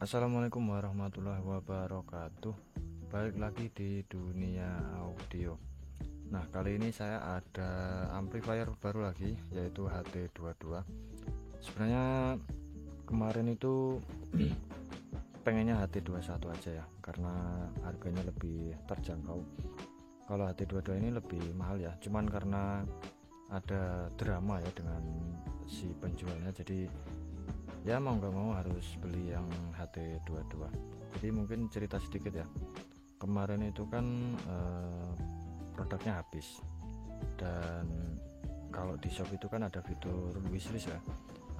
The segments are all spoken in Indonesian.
Assalamualaikum warahmatullahi wabarakatuh. Balik lagi di dunia audio. Nah, kali ini saya ada amplifier baru lagi, yaitu HT22. Sebenarnya kemarin itu pengennya HT21 aja ya, karena harganya lebih terjangkau. Kalau HT22 ini lebih mahal ya, cuman karena ada drama ya dengan si penjualnya, jadi ya mau nggak mau harus beli yang HT22. Jadi mungkin cerita sedikit ya, kemarin itu kan produknya habis, dan kalau di shop itu kan ada fitur wishlist ya,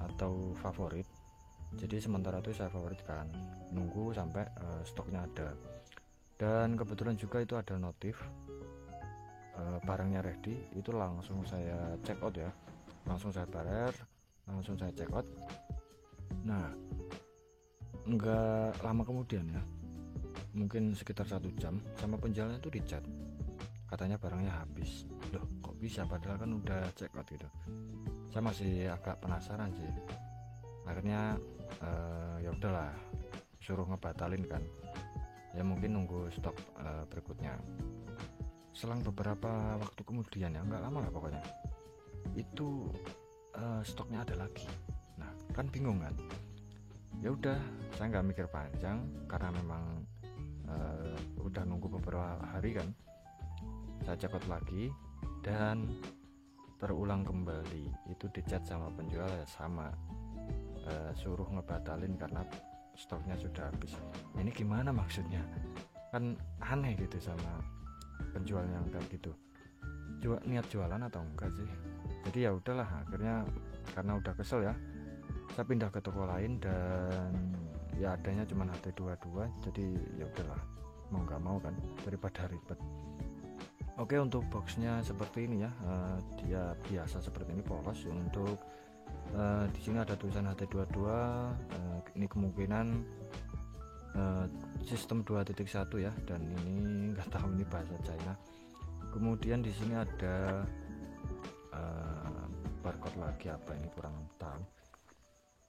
atau favorit. Jadi sementara itu saya favoritkan, nunggu sampai stoknya ada. Dan kebetulan juga itu ada notif barangnya ready, itu langsung saya check out ya, langsung saya bayar, langsung saya check out. Nah, nggak lama kemudian ya, mungkin sekitar 1 jam, sama penjualnya itu di chat, katanya barangnya habis. Loh, kok bisa, padahal kan udah check out gitu. Saya masih agak penasaran sih. Akhirnya ya udahlah, suruh ngebatalin kan, ya mungkin nunggu stok berikutnya. Selang beberapa waktu kemudian, ya nggak lama lah pokoknya, itu stoknya ada lagi. Nah, kan bingung kan. Ya udah, saya nggak mikir panjang karena memang udah nunggu beberapa hari kan. Saya cekot lagi dan terulang kembali, itu dicat sama penjual ya sama, suruh ngebatalin karena stoknya sudah habis. Ini gimana maksudnya? Kan aneh gitu sama penjualnya kayak gitu. Niat jualan atau enggak sih? Jadi ya udahlah, akhirnya karena udah kesel ya, saya pindah ke toko lain dan ya adanya cuma HT22. Jadi ya udahlah, mau nggak mau kan, daripada ribet. Oke, untuk boxnya seperti ini ya, dia biasa seperti ini, polos. Untuk di sini ada tulisan HT22. Ini kemungkinan sistem 2.1 ya, dan ini nggak tahu ini bahasa China. Kemudian di sini ada barcode lagi, apa ini kurang tahu.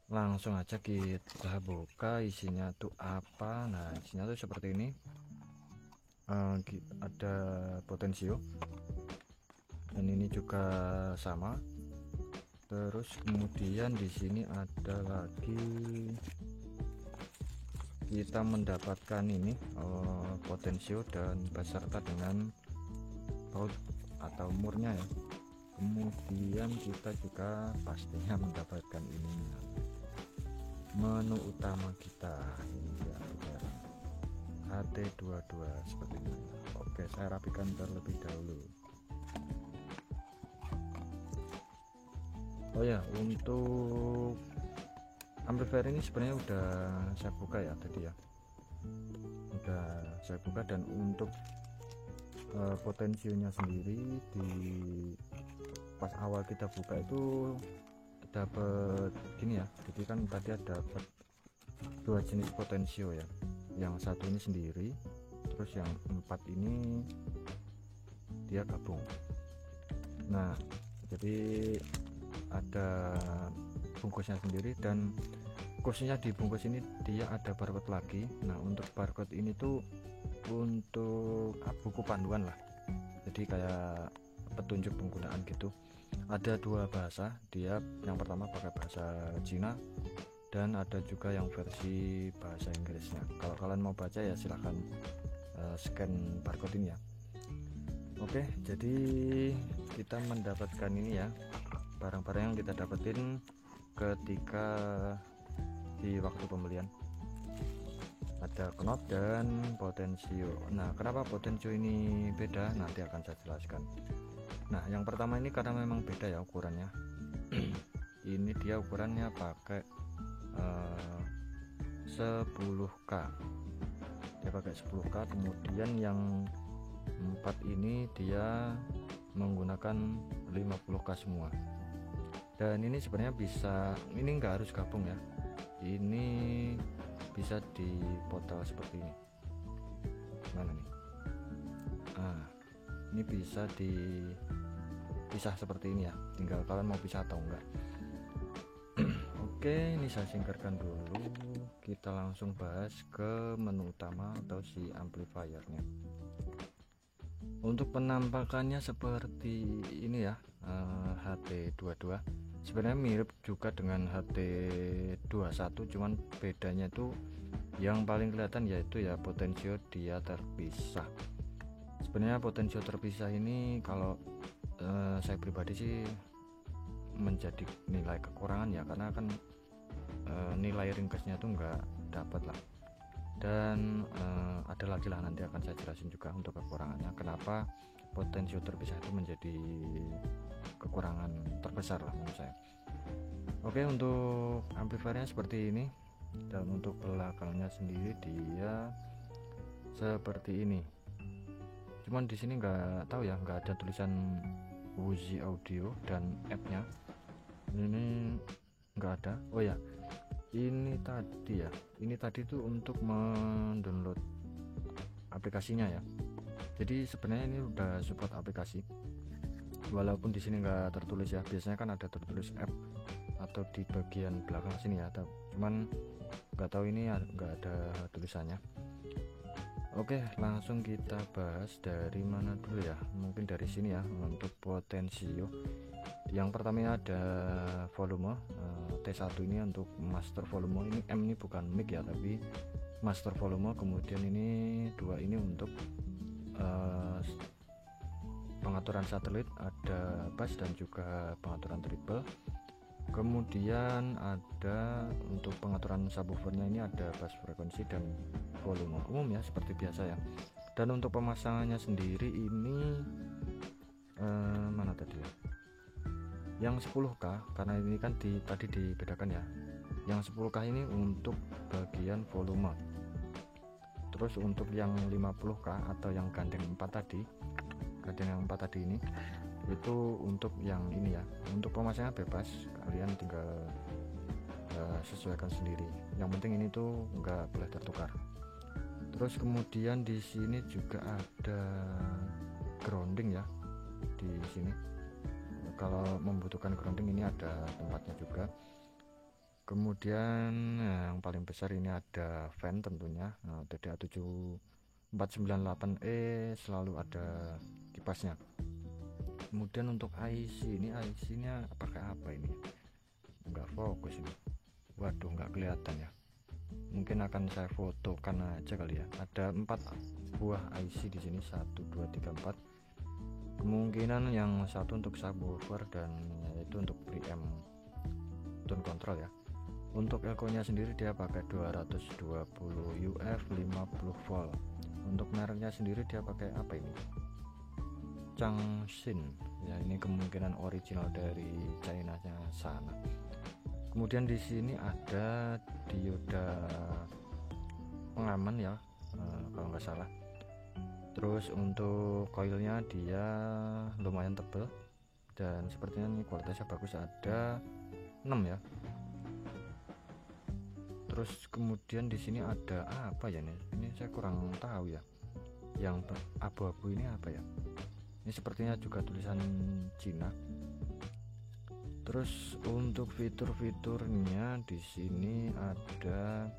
Langsung aja kita buka isinya tuh apa. Nah, isinya tuh seperti ini. Ada potensio, dan ini juga sama. Terus kemudian di sini ada lagi, kita mendapatkan ini potensio dan beserta dengan baut atau murnya ya. Kemudian kita juga pastinya mendapatkan ini, menu utama kita ini ya, HT22 seperti ini. Oke, saya rapikan terlebih dahulu. Oh ya, untuk amplifier ini sebenarnya udah saya buka ya tadi ya, udah saya buka. Dan untuk potensinya sendiri, di pas awal kita buka itu dapat gini ya. Jadi kan tadi ada dapat 2 jenis potensio ya, yang satu ini sendiri, terus yang 4 ini dia gabung. Nah, jadi ada bungkusnya sendiri, dan khususnya di bungkus ini dia ada barcode lagi. Nah, untuk barcode ini tuh untuk buku panduan lah, jadi kayak petunjuk penggunaan gitu. Ada 2 bahasa, dia yang pertama pakai bahasa Cina, dan ada juga yang versi bahasa Inggrisnya. Kalau kalian mau baca ya silahkan scan barcode ini ya. Oke, jadi kita mendapatkan ini ya, barang-barang yang kita dapetin ketika di waktu pembelian. Ada knot dan potensio. Nah, kenapa potensio ini beda, nanti akan saya jelaskan. Nah, yang pertama ini karena memang beda ya ukurannya. Ini dia ukurannya pakai 10K, dia pakai 10K. Kemudian yang 4 ini dia menggunakan 50K semua. Dan ini sebenarnya bisa, ini enggak harus gabung ya, ini bisa dipotong seperti ini. Mana nih? Ini bisa dipisah seperti ini ya, tinggal kalian mau pisah atau enggak. Oke, ini saya singkirkan dulu. kita langsung bahas ke menu utama atau si amplifiernya. Untuk penampakannya seperti ini ya, HT22 sebenarnya mirip juga dengan HT21, cuman bedanya itu yang paling kelihatan yaitu ya potensio dia terpisah. Sebenarnya potensio terpisah ini kalau saya pribadi sih menjadi nilai kekurangan ya, karena kan nilai ringkasnya tuh nggak dapat lah. Dan ada lagi lah, nanti akan saya jelasin juga untuk kekurangannya, kenapa potensio terpisah itu menjadi kekurangan terbesar lah menurut saya. Oke, untuk amplifiernya seperti ini, dan untuk belakangnya sendiri dia seperti ini. Cuman di sini nggak tahu ya, nggak ada tulisan Woozy Audio dan app-nya ini nggak ada. Oh ya, ini tadi tuh untuk mendownload aplikasinya ya. Jadi sebenarnya ini udah support aplikasi, walaupun di sini nggak tertulis ya. Biasanya kan ada tertulis app atau di bagian belakang sini ya, cuman nggak tahu ini nggak ada tulisannya. Oke, langsung kita bahas dari mana dulu ya, mungkin dari sini ya. Untuk potensio yang pertama ada volume, T1 ini untuk master volume, ini M ini bukan mic ya, tapi master volume. Kemudian ini 2 ini untuk pengaturan satelit, ada bass dan juga pengaturan treble. Kemudian ada untuk pengaturan subwoofernya, ini ada bass frekuensi dan volume umum ya, seperti biasa ya. Dan untuk pemasangannya sendiri ini mana tadi ya, yang 10K, karena ini kan tadi dibedakan ya. Yang 10K ini untuk bagian volume. Terus untuk yang 50K atau yang gandeng 4 tadi, ini itu untuk yang ini ya. Untuk pemasangan bebas, kalian tinggal sesuaikan sendiri. Yang penting ini tuh nggak boleh tertukar. Terus kemudian di sini juga ada grounding ya. Di sini kalau membutuhkan grounding ini ada tempatnya juga. Kemudian yang paling besar ini ada fan tentunya, TDA 7498E selalu ada kipasnya. Kemudian untuk IC ini, IC-nya pakai apa ini? Nggak fokus ini. Waduh, nggak kelihatan ya. Mungkin akan saya fotokan aja kali ya. Ada 4 buah IC di sini, 1 2 3 4. Kemungkinan yang satu untuk subwoofer dan itu untuk preamp tone control ya. Untuk echo-nya sendiri dia pakai 220 UF 50 volt. Untuk mereknya sendiri dia pakai apa ini? Changxin ya, ini kemungkinan original dari China-nya sana. Kemudian di sini ada dioda pengaman ya, kalau nggak salah. Terus untuk coilnya dia lumayan tebal dan sepertinya ini kualitasnya bagus, ada 6 ya. Terus kemudian di sini ada apa ya nih? Ini saya kurang tahu ya. Yang abu-abu ini apa ya? Ini sepertinya juga tulisan Cina. Terus untuk fitur-fiturnya di sini ada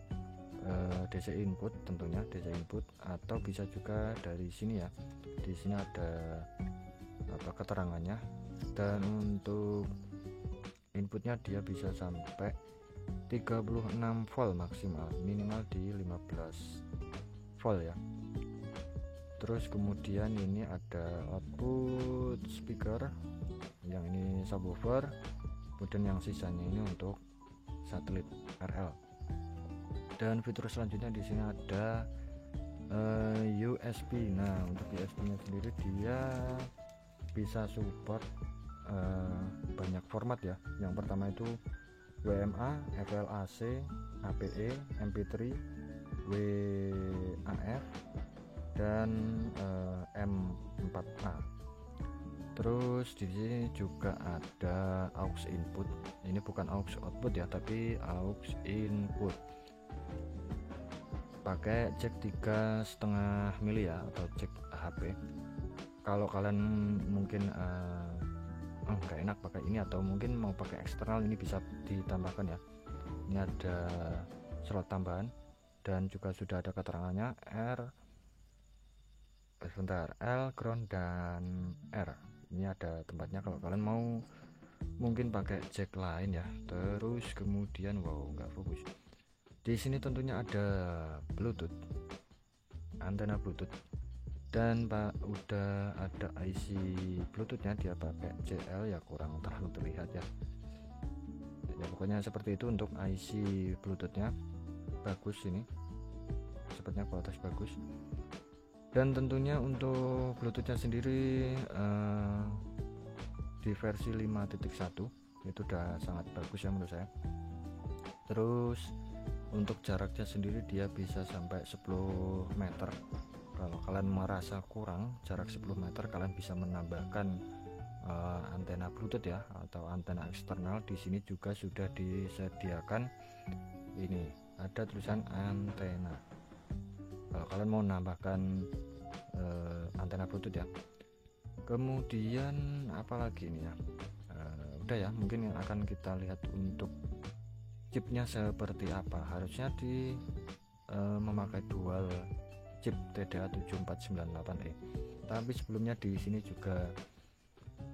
DC input, tentunya DC input, atau bisa juga dari sini ya. Di sini ada keterangannya. Dan untuk inputnya dia bisa sampai 36 volt maksimal, minimal di 15 volt ya. Terus kemudian ini ada output speaker, yang ini subwoofer. Kemudian yang sisanya ini untuk satelit RL. Dan fitur selanjutnya di sini ada USB. Nah, untuk USB-nya sendiri dia bisa support banyak format ya. Yang pertama itu WMA, FLAC, APE, MP3, WAF, dan M4A. Terus di sini juga ada aux input. Ini bukan aux output ya, tapi aux input. Pakai jack 3,5 mili ya, atau jack HP. Kalau kalian mungkin nggak enak pakai ini atau mungkin mau pakai eksternal, ini bisa ditambahkan ya. Ini ada slot tambahan, dan juga sudah ada keterangannya L, ground, dan R. Ini ada tempatnya kalau kalian mau mungkin pakai jack lain ya. Terus kemudian nggak fokus. Di sini tentunya ada Bluetooth, antena Bluetooth, dan udah ada IC Bluetoothnya. Dia pakai CL ya, kurang terlalu terlihat ya. Ya pokoknya seperti itu untuk IC Bluetoothnya. Bagus, ini sepertinya kualitas bagus. Dan tentunya untuk Bluetoothnya sendiri di versi 5.1 itu udah sangat bagus ya menurut saya. Terus untuk jaraknya sendiri dia bisa sampai 10 meter. Kalau kalian merasa kurang jarak 10 meter, kalian bisa menambahkan antena Bluetooth ya, atau antena eksternal. Di sini juga sudah disediakan, ini ada tulisan antena. Kalau kalian mau menambahkan antena Bluetooth ya. Kemudian apalagi ini ya, udah ya, mungkin yang akan kita lihat untuk chipnya seperti apa. Harusnya memakai dual chip TDA 7498E, tapi sebelumnya di sini juga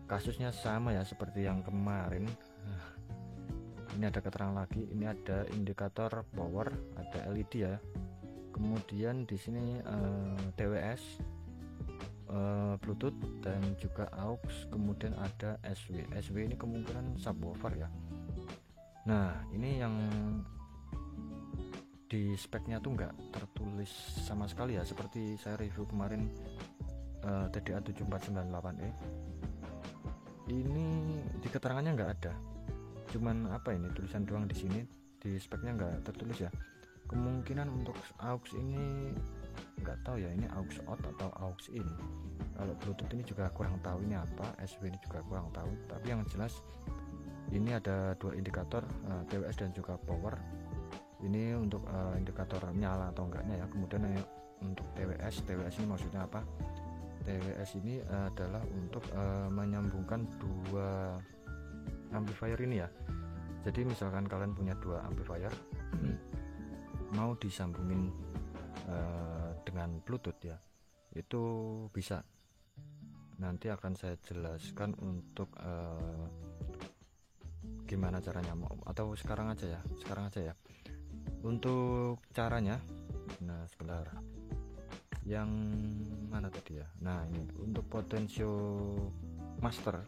kasusnya sama ya seperti yang kemarin. Ini ada keterangan lagi, ini ada indikator power, ada LED ya. Kemudian di sini TWS, Bluetooth, dan juga AUX. Kemudian ada SW ini kemungkinan subwoofer ya. Nah ini yang di speknya tuh nggak tertulis sama sekali ya, seperti saya review kemarin TDA 7498E. Ini di keterangannya nggak ada, cuman apa ini tulisan doang di sini, di speknya nggak tertulis ya. Kemungkinan untuk AUX ini nggak tahu ya, ini AUX out atau AUX in. Kalau Bluetooth ini juga kurang tahu ini apa, SW ini juga kurang tahu. Tapi yang jelas ini ada dua indikator, TWS dan juga power. Ini untuk indikator nyala atau enggaknya ya. Kemudian untuk TWS ini maksudnya apa? TWS ini adalah untuk menyambungkan dua amplifier ini ya. Jadi misalkan kalian punya dua amplifier mau disambungin dengan Bluetooth ya, itu bisa. Nanti akan saya jelaskan untuk gimana caranya, atau sekarang aja ya untuk caranya. Nah sebentar, yang mana tadi ya. Nah ini untuk potensio master.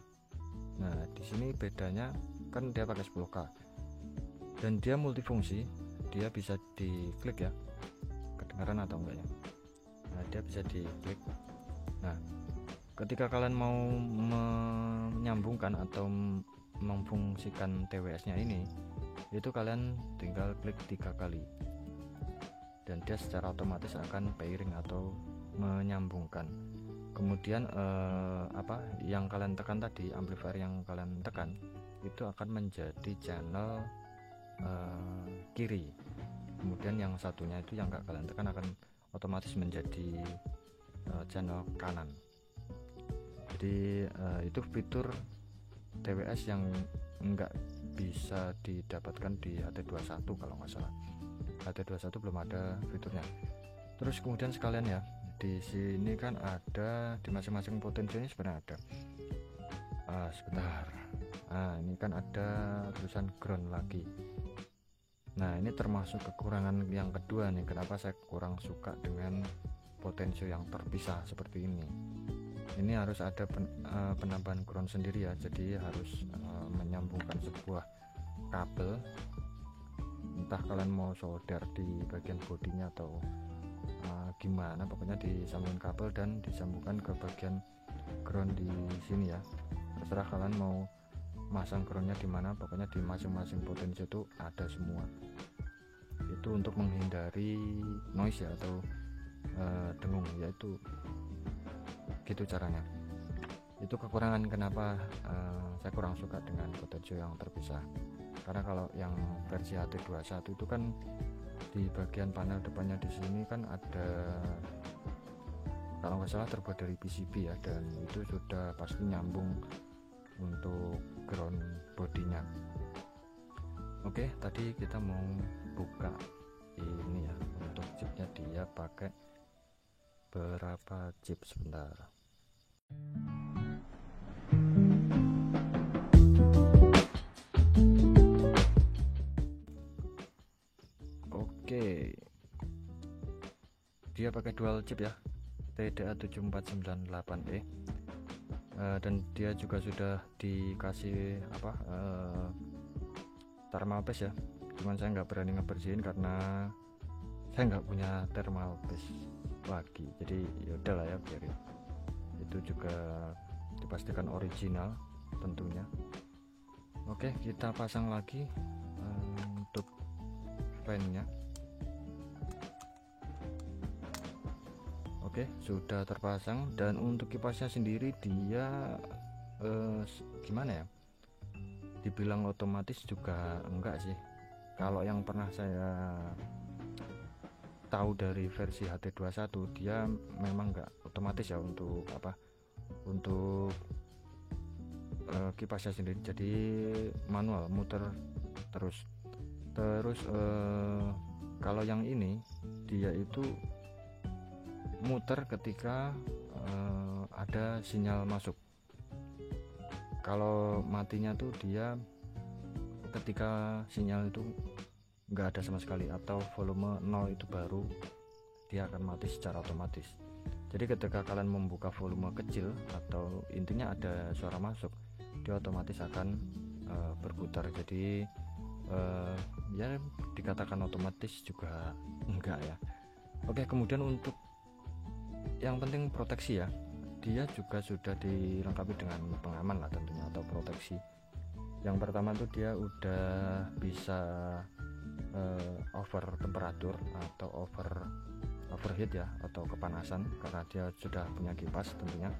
Nah di sini bedanya kan dia pakai 10K dan dia multifungsi. Dia bisa diklik ya, kedengaran atau enggak ya. Nah dia bisa diklik. Nah ketika kalian mau menyambungkan atau memfungsikan TWS nya ini, itu kalian tinggal klik 3 kali dan dia secara otomatis akan pairing atau menyambungkan. Kemudian yang kalian tekan tadi, amplifier yang kalian tekan itu akan menjadi channel kiri. Kemudian yang satunya itu yang enggak kalian tekan akan otomatis menjadi channel kanan. Jadi itu fitur TWS yang enggak bisa didapatkan di HT21 kalau nggak salah. HT21 belum ada fiturnya. Terus kemudian sekalian ya, di sini kan ada di masing-masing potensio ini sebenarnya ada. Sebentar. Ini kan ada tulisan ground lagi. Nah ini termasuk kekurangan yang kedua nih, kenapa saya kurang suka dengan potensio yang terpisah seperti ini. Ini harus ada penambahan ground sendiri ya, jadi harus menyambungkan sebuah kabel, entah kalian mau solder di bagian bodinya atau gimana, pokoknya disambungkan kabel dan disambungkan ke bagian ground di sini ya. Terserah kalian mau masang groundnya di mana, pokoknya di masing-masing potensio itu ada semua. Itu untuk menghindari noise ya, atau dengung, yaitu gitu caranya. Itu kekurangan kenapa saya kurang suka dengan potensio yang terpisah. Karena kalau yang versi HT21 itu kan di bagian panel depannya di sini kan ada, kalau nggak salah terbuat dari PCB ya, dan itu sudah pasti nyambung untuk ground bodinya. Oke, tadi kita mau buka ini ya, untuk chipnya dia pakai berapa chip, sebentar. Oke, dia pakai dual chip ya, TDA7498E, dan dia juga sudah dikasih thermal paste ya, cuman saya nggak berani ngebersihin karena saya nggak punya thermal paste lagi, jadi ya udahlah ya, biarin. Itu juga dipastikan original tentunya. Oke, kita pasang lagi untuk fan-nya. Oke, sudah terpasang. Dan untuk kipasnya sendiri dia gimana ya, dibilang otomatis juga enggak sih. Kalau yang pernah saya tahu dari versi HT21 dia memang enggak otomatis ya untuk kipasnya sendiri, jadi manual muter terus. Kalau yang ini dia itu muter ketika ada sinyal masuk. Kalau matinya tuh dia ketika sinyal itu nggak ada sama sekali atau volume 0 itu baru dia akan mati secara otomatis. Jadi ketika kalian membuka volume kecil atau intinya ada suara masuk, dia otomatis akan berputar. Jadi ya dikatakan otomatis juga enggak ya. Oke, kemudian untuk yang penting proteksi ya, dia juga sudah dilengkapi dengan pengaman lah tentunya, atau proteksi. Yang pertama tuh dia udah bisa over temperatur atau overheat ya, atau kepanasan karena dia sudah punya kipas tentunya.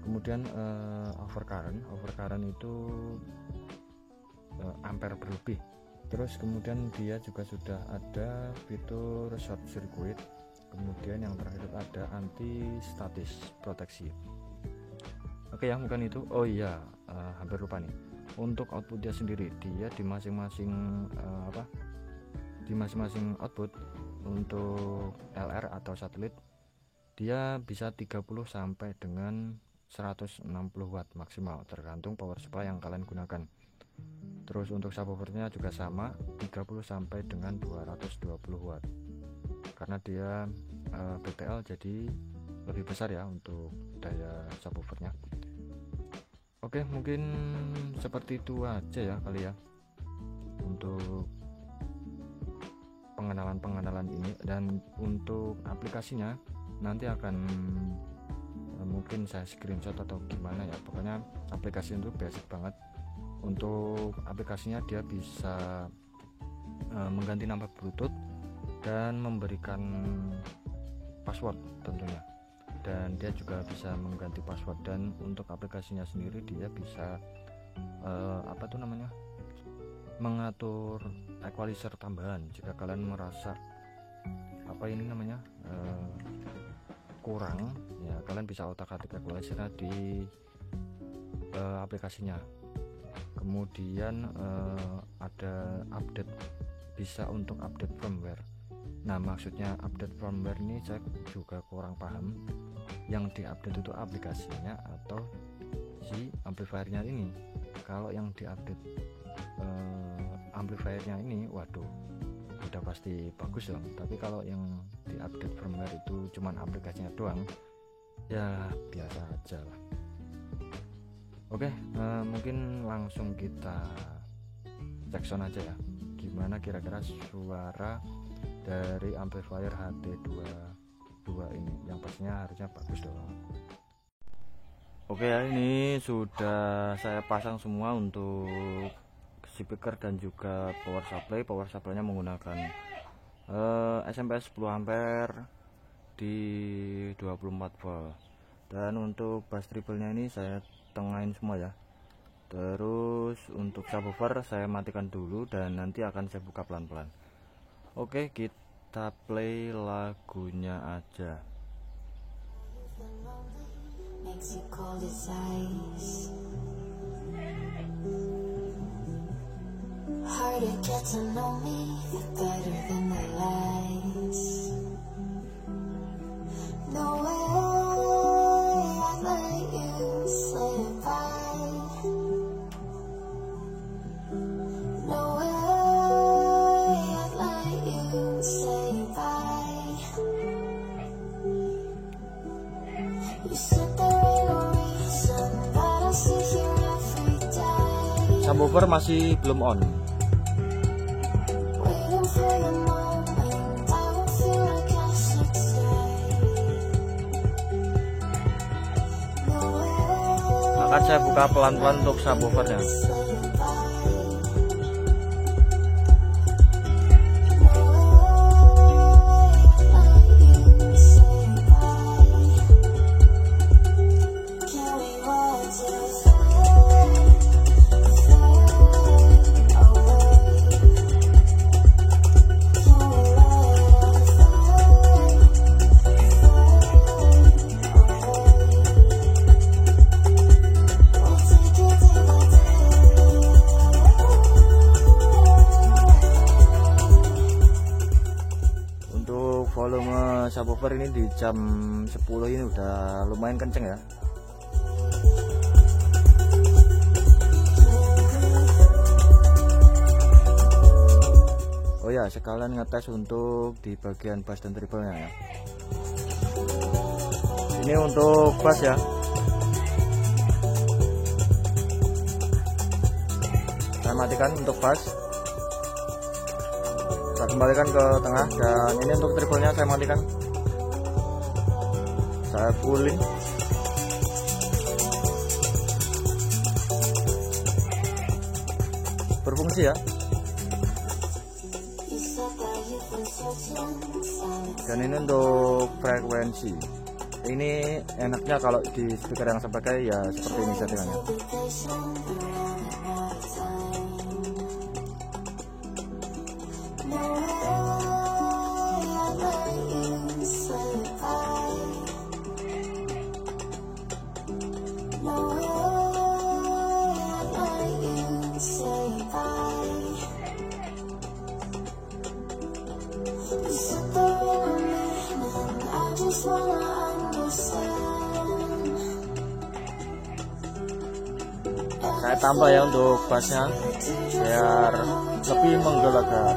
Kemudian overcurrent itu ampere berlebih. Terus kemudian dia juga sudah ada fitur short circuit. Kemudian yang terakhir ada anti statis proteksi. Oke ya, bukan itu. Oh iya, hampir lupa nih. Untuk outputnya sendiri, dia di masing-masing output untuk LR atau satelit dia bisa 30 sampai dengan 160 watt maksimal, tergantung power supply yang kalian gunakan. Terus untuk subwoofernya juga sama, 30 sampai dengan 220 watt. Karena dia BTL jadi lebih besar ya untuk daya subwoofernya. Oke, mungkin seperti itu aja ya kali ya untuk pengenalan ini. Dan untuk aplikasinya nanti akan mungkin saya screenshot atau gimana ya, pokoknya aplikasi itu basic banget. Untuk aplikasinya dia bisa mengganti nama Bluetooth dan memberikan password tentunya, dan dia juga bisa mengganti password. Dan untuk aplikasinya sendiri dia bisa mengatur equalizer tambahan jika kalian merasa kurang ya, kalian bisa otak-atik equalizernya di aplikasinya. Kemudian ada update, bisa untuk update firmware. Nah, maksudnya update firmware ini saya juga kurang paham, yang diupdate itu aplikasinya atau si amplifiernya ini. Kalau yang diupdate amplifiernya ini, waduh, udah pasti bagus dong. Tapi kalau yang diupdate firmware itu cuman aplikasinya doang, ya biasa aja lah. Oke, mungkin langsung kita cek sound aja ya, gimana kira-kira suara dari amplifier HT22 ini, yang pastinya harusnya bagus dong. Oke ya, ini sudah saya pasang semua untuk speaker dan juga power supply-nya menggunakan SMP 10 ampere di 24 volt. Dan untuk bass treble-nya ini saya tengahin semua ya. Terus untuk subwoofer saya matikan dulu dan nanti akan saya buka pelan-pelan. Oke, kita play lagunya aja. harder get to know me, the better than the lies. No way I'd let you slip by. No way I'd let you say bye. You said there ain't no reason, but I sit here every day. Subwoofer masih belum on. Waiting for the moment I will feel like I should stay. No way Akan saya buka pelan-pelan untuk subwoofernya. say bye. Volume subwoofer ini di jam 10 ini udah lumayan kenceng ya. Oh ya, sekalian ngetes untuk di bagian bass dan treble-nya ya. Ini untuk bass ya. Saya matikan untuk bass. Saya kembalikan ke tengah, dan ini untuk triple-nya saya matikan. Saya fullin. Berfungsi ya. Dan ini untuk frekuensi. Ini enaknya kalau di speaker yang saya pakai ya seperti ini settingannya. Saya tambah ya untuk bassnya biar lebih menggelegar.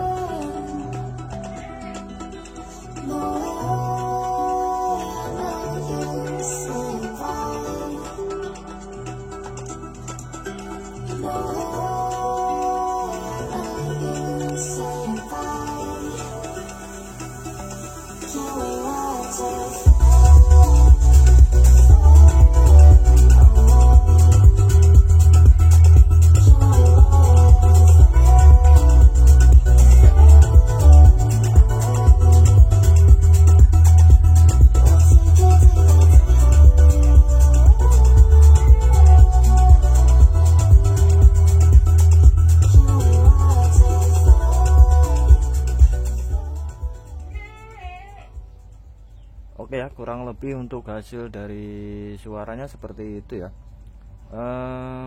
Oke ya, kurang lebih untuk hasil dari suaranya seperti itu ya.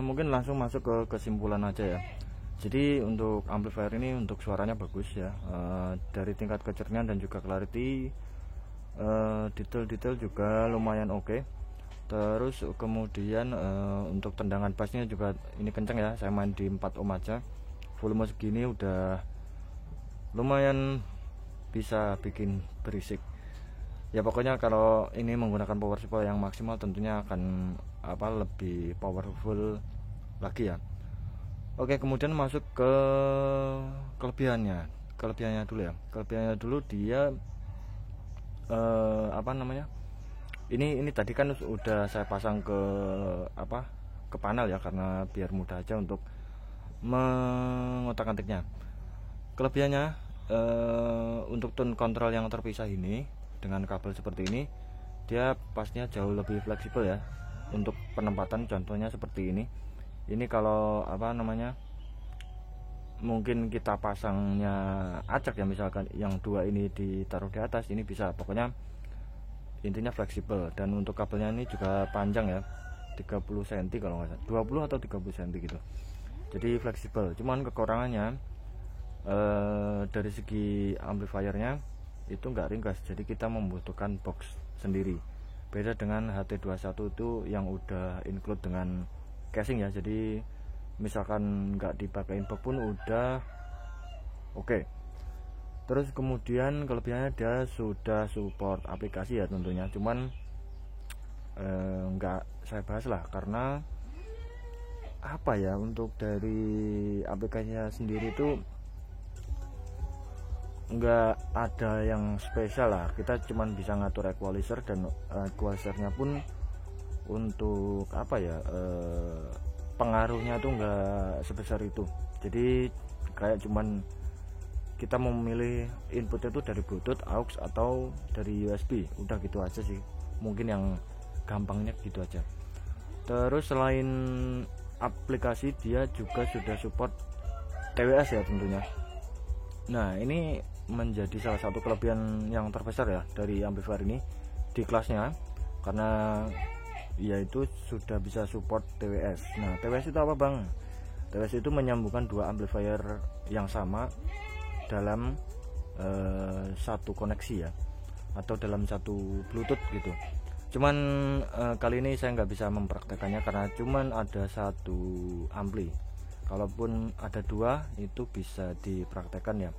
Mungkin langsung masuk ke kesimpulan aja ya. Jadi untuk amplifier ini untuk suaranya bagus ya, dari tingkat kecernian dan juga clarity, detail-detail juga lumayan oke. Terus kemudian untuk tendangan bassnya juga ini kenceng ya. Saya main di 4 ohm aja, volume segini udah lumayan bisa bikin berisik. Ya pokoknya kalau ini menggunakan power supply yang maksimal tentunya akan lebih powerful lagi ya. Oke, kemudian masuk ke kelebihannya dulu ya. Kelebihannya dulu dia ini tadi kan udah saya pasang ke panel ya, karena biar mudah aja untuk mengotak-atiknya. Kelebihannya untuk tone control yang terpisah ini dengan kabel seperti ini, dia pastinya jauh lebih fleksibel ya untuk penempatan. Contohnya seperti ini kalau mungkin kita pasangnya acak ya, misalkan yang 2 ini ditaruh di atas, ini bisa, pokoknya intinya fleksibel. Dan untuk kabelnya ini juga panjang ya, 30 cm kalau nggak salah, 20 atau 30 cm gitu, jadi fleksibel. Cuman kekurangannya dari segi amplifiernya itu nggak ringkas, jadi kita membutuhkan box sendiri. Beda dengan HT21 itu yang udah include dengan casing ya, jadi misalkan nggak dipakein box pun udah oke. Terus kemudian kelebihannya dia sudah support aplikasi ya tentunya, cuman nggak saya bahas lah karena apa ya, untuk dari aplikasinya sendiri itu nggak ada yang spesial lah. Kita cuman bisa ngatur equalizer, dan equalizernya pun untuk apa ya, pengaruhnya tuh nggak sebesar itu. Jadi kayak cuman kita mau memilih inputnya itu dari Bluetooth, aux atau dari USB, udah gitu aja sih, mungkin yang gampangnya gitu aja. Terus selain aplikasi, dia juga sudah support TWS ya tentunya. Nah ini menjadi salah satu kelebihan yang terbesar ya dari amplifier ini di kelasnya, karena yaitu sudah bisa support TWS. Nah TWS itu apa bang? TWS itu menyambungkan dua amplifier yang sama dalam satu koneksi ya, atau dalam satu Bluetooth gitu. Cuman kali ini saya nggak bisa mempraktekannya karena cuman ada satu ampli. Kalaupun ada dua itu bisa dipraktekkan ya.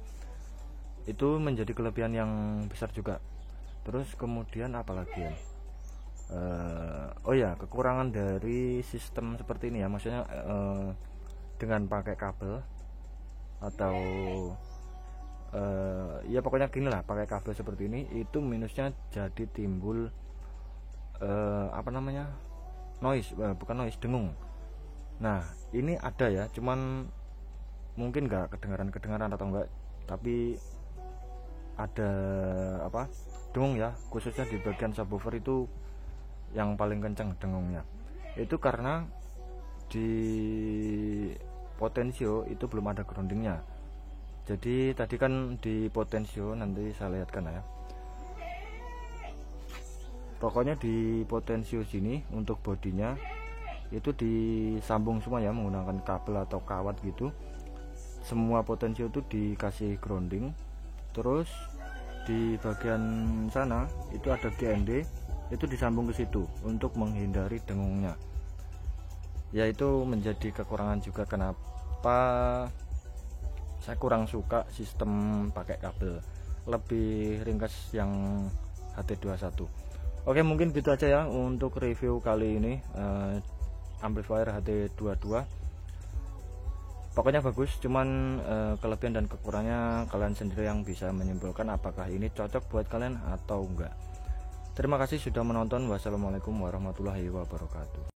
Itu menjadi kelebihan yang besar juga. Terus kemudian apalagi ya, oh ya, kekurangan dari sistem seperti ini ya, maksudnya dengan pakai kabel atau ya pokoknya gini lah, pakai kabel seperti ini itu minusnya jadi timbul apa namanya, noise, bukan noise, dengung. Nah ini ada ya, cuman mungkin nggak kedengaran atau enggak, tapi ada apa, dengung ya, khususnya di bagian subwoofer itu yang paling kencang dengungnya. Itu karena di potensio itu belum ada groundingnya. Jadi tadi kan di potensio, nanti saya lihatkan ya, pokoknya di potensio sini untuk bodinya itu disambung semua ya menggunakan kabel atau kawat gitu. Semua potensio itu dikasih grounding. Terus di bagian sana itu ada GND, itu disambung ke situ untuk menghindari dengungnya. Yaitu menjadi kekurangan juga kenapa saya kurang suka sistem pakai kabel, lebih ringkas yang HT21. Oke, mungkin gitu aja ya untuk review kali ini, amplifier HT22. Pokoknya bagus, cuman kelebihan dan kekurangannya kalian sendiri yang bisa menyimpulkan apakah ini cocok buat kalian atau enggak. Terima kasih sudah menonton. Wassalamualaikum warahmatullahi wabarakatuh.